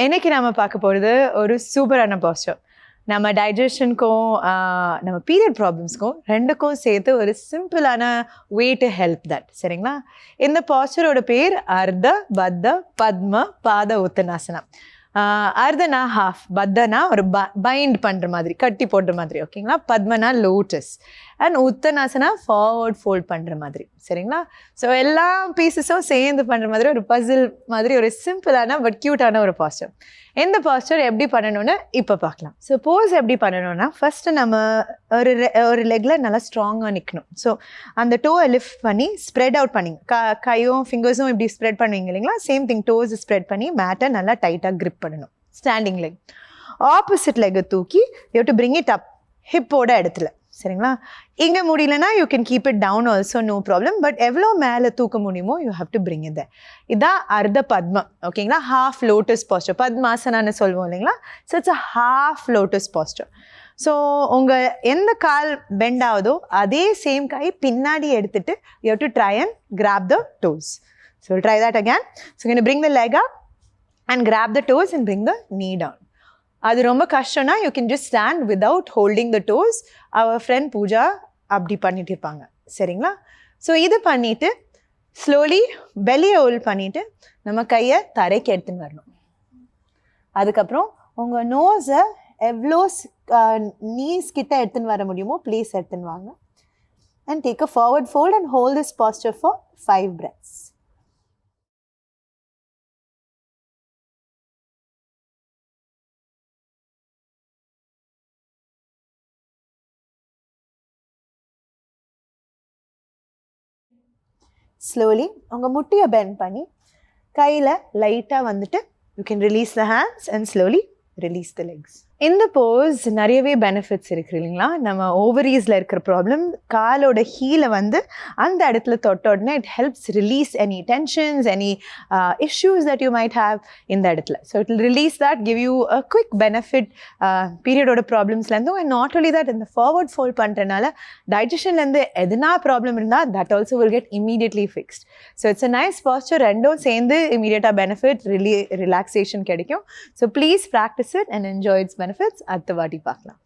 இன்னைக்கு நாம பார்க்க போகிறது ஒரு சூப்பரான பாஸ்டர். நம்ம டைஜஷனுக்கும் நம்ம பீரியட் ப்ராப்ளம்ஸ்க்கும் ரெண்டுக்கும் சேர்த்து ஒரு சிம்பிளான வே டு ஹெல்ப் தட். சரிங்களா? இந்த பாஸ்டரோட பேர் அர்த்த பத்த பத்ம பாத உத்தனாசனம். அர்த்தனா ஹாஃப், பத்தனா ஒரு பைண்ட் பண்ணுற மாதிரி, கட்டி போடுற மாதிரி. ஓகேங்களா? பத்மனா லோட்டஸ் அண்ட் உத்தனாசனா ஃபார்வர்ட் ஃபோல்ட் பண்ணுற மாதிரி. சரிங்களா? ஸோ எல்லா பீசஸும் சேர்ந்து பண்ணுற மாதிரி ஒரு பசில் மாதிரி ஒரு சிம்பிளான பட் க்யூட்டான ஒரு பாஸ்டர். எந்த பாஸ்டர் எப்படி பண்ணணும்னு இப்போ பார்க்கலாம். ஸோ போஸ் எப்படி பண்ணணும்னா, ஃபஸ்ட்டு நம்ம ஒரு லெக்கில் நல்லா ஸ்ட்ராங்காக நிற்கணும். ஸோ அந்த டோவை லிஃப்ட் பண்ணி ஸ்ப்ரெட் அவுட் பண்ணிங்க. கையும் ஃபிங்கர்ஸும் இப்படி ஸ்ப்ரெட் பண்ணுவீங்க இல்லைங்களா? சேம் திங், டோஸ் ஸ்ப்ரெட் பண்ணி மேட்டை நல்லா டைட்டாக grip பண்ணணும். Standing leg. ஆப்போசிட் லெக்கை தூக்கி you have to bring it up ஹிப்போட இடத்துல. சரிங்களா? இங்கே முடியலன்னா you can keep it down also, no problem. But எவ்வளோ மேலே தூக்க முடியுமோ you have to bring it. இதான் அர்த்த பத்மம். ஓகேங்களா? ஹாஃப் லோட்டஸ் பாஸ்டர், பத்மாசனான்னு சொல்லுவோம் இல்லைங்களா? So it's a half lotus pastor. So உங்கள் எந்த கால் பெண்ட் ஆகுதோ அதே சேம் கை பின்னாடி எடுத்துட்டு you have to try and grab the toes. So try that again. So can bring the leg up and grab the toes and bring the knee down. அது ரொம்ப கஷ்டம்னா you can just stand without holding the toes. அவர் friend Pooja அப்படி பண்ணிட்டு இருப்பாங்க. சரிங்களா? So இது பண்ணிவிட்டு ஸ்லோலி பெல்லியை ஹோல்ட் பண்ணிவிட்டு நம்ம கையை தரைக்கு எடுத்துன்னு வரணும். அதுக்கப்புறம் உங்கள் நோஸை எவ்வளோ நீஸ் கிட்ட எடுத்துன்னு வர முடியுமோ ப்ளீஸ் எடுத்துன்னு வாங்க. And take a forward fold and hold this pastor for 5 breaths. Slowly உங்கள் முட்டியை பெண்ட் பண்ணி கையில் லைட்டாக வந்துட்டு you can release the hands and slowly release the legs. இந்த போஸ் நிறையவே பெனிஃபிட்ஸ் இருக்குது இல்லைங்களா? நம்ம ஓவரீஸில் இருக்கிற ப்ராப்ளம், காலோட ஹீலை வந்து அந்த இடத்துல தொட்ட உடனே it helps release any tensions, any issues that you might have இந்த இடத்துல. So it will release that, give you a quick benefit பீரியடோட ப்ராப்ளம்ஸ்லேருந்தும். அண்ட் நாட் ஒன்லி தட், இந்த ஃபார்வர்ட் ஃபோல்ட் பண்ணுறதுனால டைஜஷன்லேருந்து எதுனா ப்ராப்ளம் இருந்தால் that also will get immediately fixed. So it's a nice posture. ரெண்டும் சேர்ந்து இமீடியட்டாக பெனிஃபிட், ரிலாக்ஸேஷன் கிடைக்கும். So please practise it and enjoy its benefits. அடுத்த வாட்டி பார்க்கலாம்.